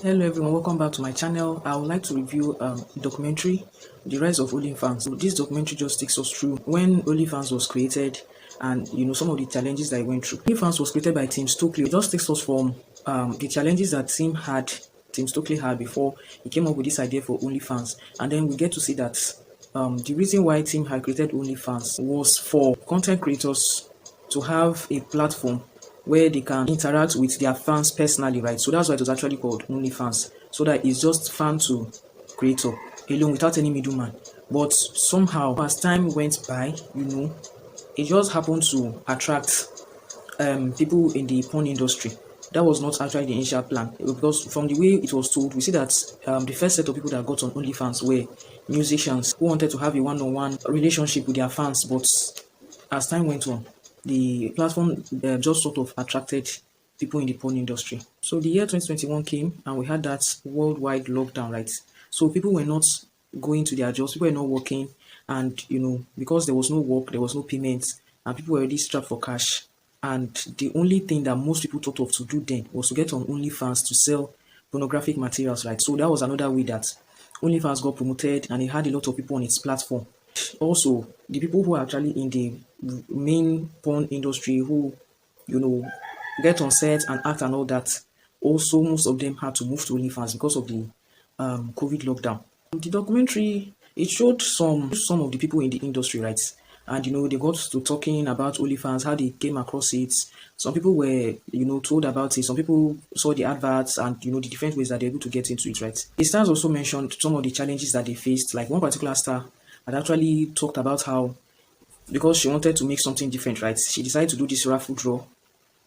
Hello everyone, welcome back to my channel. I would like to review documentary, The Rise of OnlyFans. So this documentary just takes us through when OnlyFans was created and some of the challenges that I went through. OnlyFans was created by Tim Stokely. It just takes us from the challenges that Tim Stokely had before he came up with this idea for OnlyFans, and then we get to see that the reason why Tim had created OnlyFans was for content creators to have a platform where they can interact with their fans personally, right? So that's why it was actually called OnlyFans, so that it's just fan to creator alone without any middleman. But somehow, as time went by, it just happened to attract people in the porn industry. That was not actually the initial plan, because from the way it was told, we see that the first set of people that got on OnlyFans were musicians who wanted to have a one-on-one relationship with their fans. But as time went on, the platform just sort of attracted people in the porn industry. So the year 2021 came and we had that worldwide lockdown, right? So people were not going to their jobs, people were not working, and because there was no work, there was no payment, and people were already strapped for cash. And the only thing that most people thought of to do then was to get on OnlyFans to sell pornographic materials, right? So that was another way that OnlyFans got promoted, and it had a lot of people on its platform. Also, the people who are actually in the main porn industry who, get on set and act and all that, also most of them had to move to OnlyFans because of the COVID lockdown. The documentary, it showed some of the people in the industry, right? And they got to talking about OnlyFans, how they came across it. Some people were, told about it. Some people saw the adverts and the different ways that they're able to get into it, right? The stars also mentioned some of the challenges that they faced. Like one particular star had actually talked about how, because she wanted to make something different, right? She decided to do this raffle draw,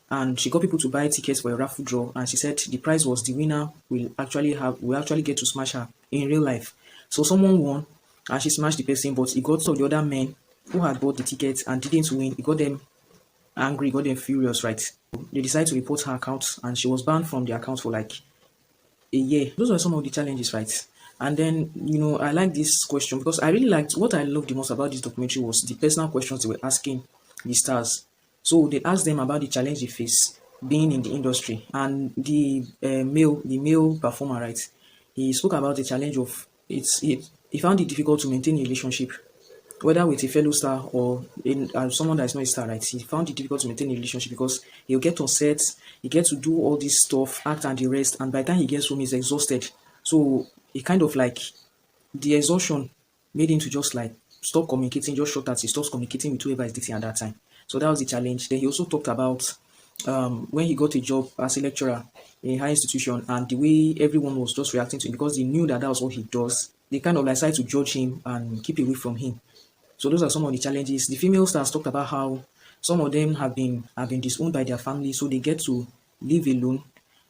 and she got people to buy tickets for a raffle draw, and she said the prize was the winner will actually get to smash her in real life. So someone won and she smashed the person, but it got some of the other men who had bought the tickets and didn't win. It got them angry, got them furious, right? They decided to report her account and she was banned from the account for like a year. Those were some of the challenges, right? And then, I like this question because I really liked, what I loved the most about this documentary was the personal questions they were asking the stars. So they asked them about the challenge they face being in the industry, and the male performer, right? He spoke about the challenge of he found it difficult to maintain a relationship, whether with a fellow star or in someone that is not a star, right? He found it difficult to maintain a relationship because he'll get on set, he gets to do all this stuff, act and the rest, and by the time he gets home, he's exhausted. So it kind of like the exhaustion made him to just like stop communicating, just short that he stops communicating with whoever is dating at that time. So that was the challenge. Then he also talked about when he got a job as a lecturer in a high institution and the way everyone was just reacting to him because they knew that that was what he does. They kind of like decided to judge him and keep away from him. So those are some of the challenges. The female stars talked about how some of them have been disowned by their family, so they get to live alone.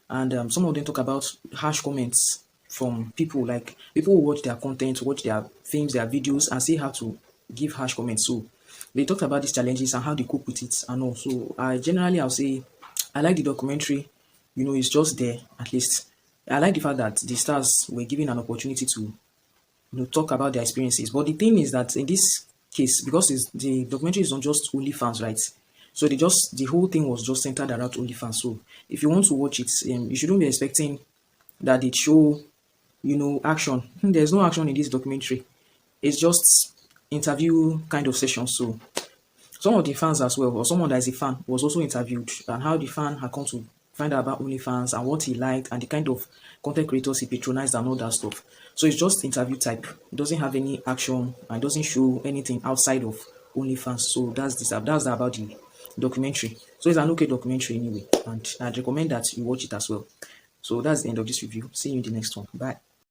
And some of them talk about harsh comments from people, like people who watch their content, watch their films, their videos, and say how to give harsh comments. So they talked about these challenges and how they cope with it and all. So I'll say I like the documentary. It's just there at least. I like the fact that the stars were given an opportunity to talk about their experiences. But the thing is that in this case, because the documentary is on just OnlyFans, right? So the whole thing was just centered around OnlyFans. So if you want to watch it, you shouldn't be expecting that it show action. There's no action in this documentary. It's just interview kind of session. So some of the fans as well, or someone that is a fan, was also interviewed, and how the fan had come to find out about OnlyFans and what he liked and the kind of content creators he patronized and all that stuff. So it's just interview type. It doesn't have any action and doesn't show anything outside of OnlyFans. So that's about the documentary. So it's an okay documentary anyway, and I'd recommend that you watch it as well. So that's the end of this review. See you in the next one. Bye.